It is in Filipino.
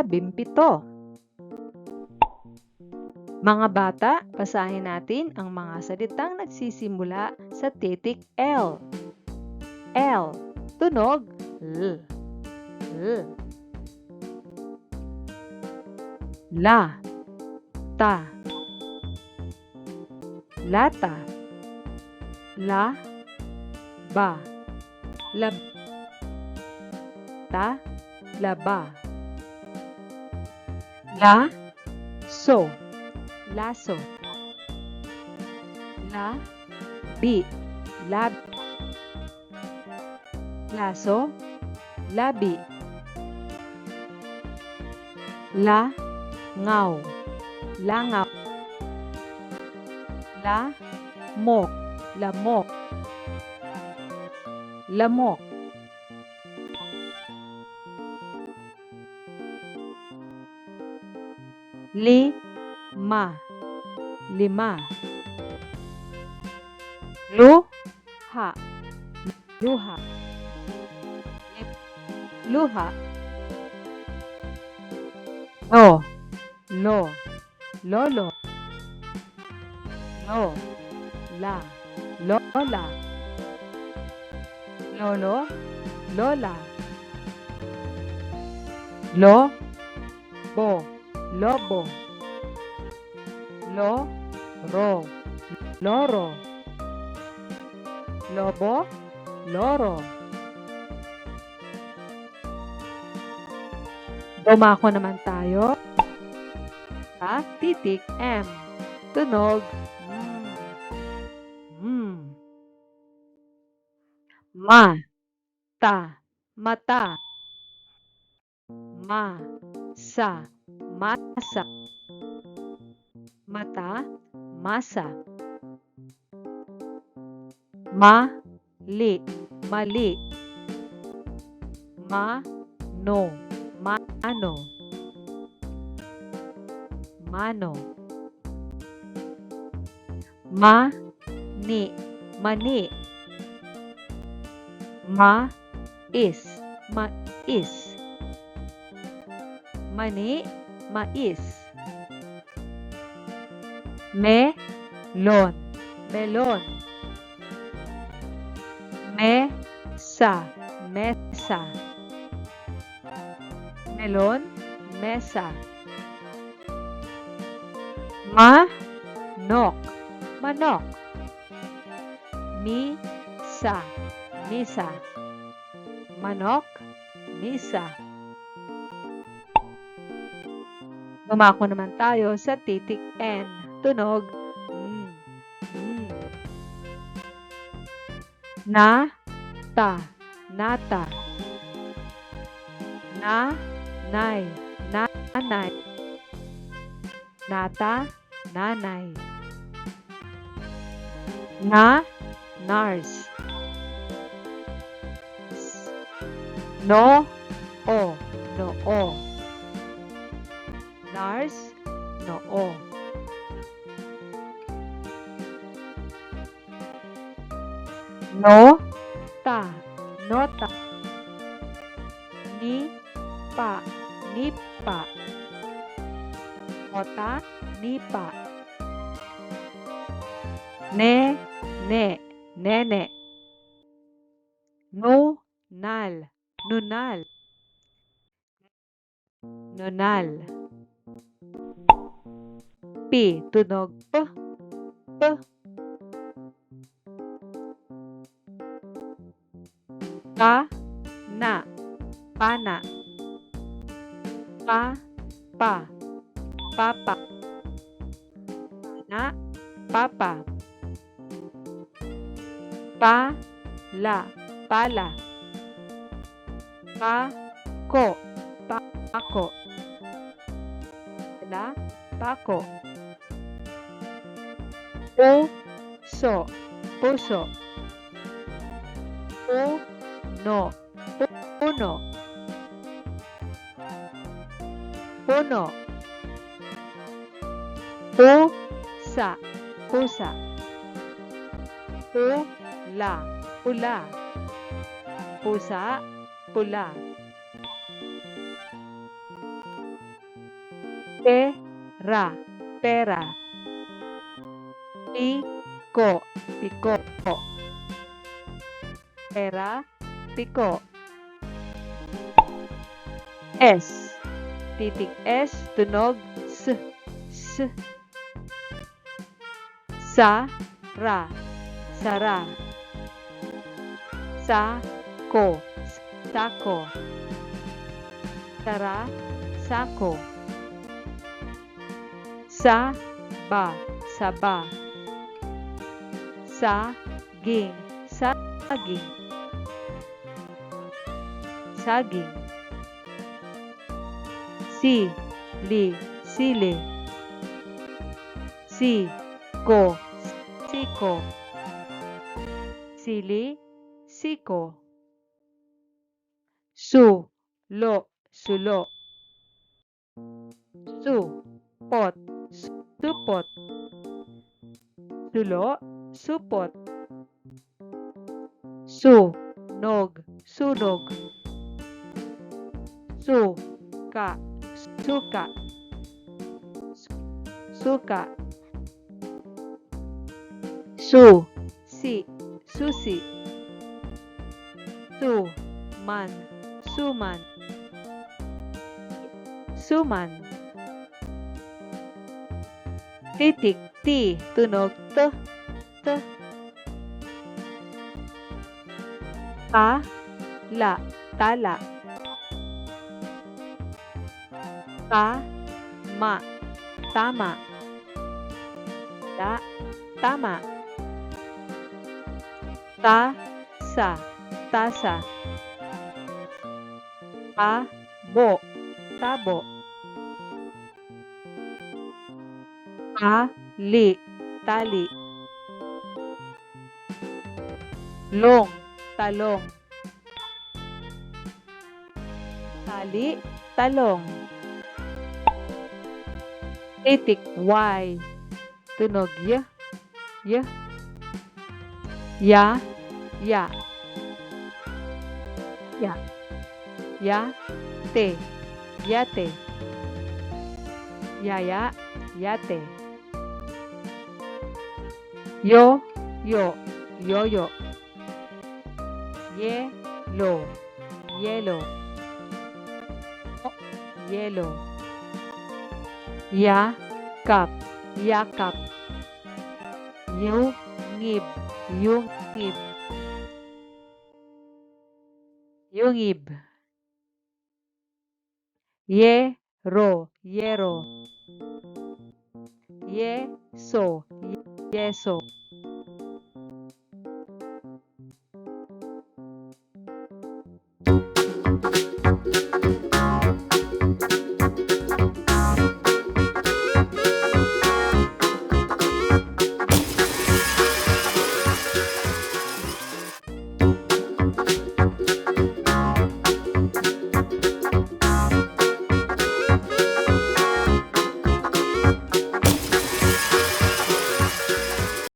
17. Mga bata, basahin natin ang mga salitang nagsisimula sa titik L. L. Tunog L. L. La. Ta. Lata. La. Ba. Lab. Ta. Laba. La. So. Laso. La. Bi. Lab. Laso. Labi. La. Ngaw. Langaw. La. Mok. Lamok. Lamok. Lima. Lima. Luha. Luha. Luha. Lo. Lo. Lolo. Lo. La. Lola. Lolo. Lola. Lo. Bo. Lobo. Lo. Ro. Loro. Lobo. Loro. Dumako naman tayo sa titik M. Tunog Ma. Ta. Mata. Ma. Sa. Masa. Mata. Masa. Mali. Mali. Mano. Mano. Mano. Mani. Mani. Mais. Mais. Mani. Mais. Melon. Melon. Mesa. Mesa. Melon. Mesa. Manok. Manok. Misa. Misa. Manok. Misa. Dumako naman tayo sa titik N. Tunog Na-ta. Nata. Na-nay. Nanay. Nata. Nanay. Nurse. No-o. No-o. Nurse. No-o. Nota. Nota. Nipa. Nipa. Nota. Nipa. Ne-ne. Nene. Nunal. Nunal. Nunal. P. Tunog P. P. Ka. Na. Pana. Pa. Pa. Papa. Na. Papa. Pa-la. Pala. Pa-ko. Pako. La. Pako. Puso. Puso. Puno. Puno. Puno. Pusa. Pusa. Pula. Pula. Pusa. Pula. Pera, pera. Piko, piko. Pera, piko. S. Titik S, tunog S. S. Sara, sara. Sako, sako. Sara, sako. Saba, saba. Saging, saging. Saging. Sili, sili. Siko, siko. Sili, siko. Sulo, sulo. Supot, supot. Sulo, supot. Sunog, sunog. Suka, suka. Suka. Si, susi. Suman, suman. Suman. Titik T, tunog T, T. Tala, tala. Tama, tama. Tama. Tasa, tasa. Tabo, tabo. Tali, tali. Long, talong. Tali, talong. Titik Y, tunog Y, Y. Ya, ya. Ya. Yate, yate. Yaya, yate. Yo, yoyo. Yelo, yelo. Yelo. Yakap, yakap. Yungib, yungib. Yungib. Yero, yero. Yeso, yeso.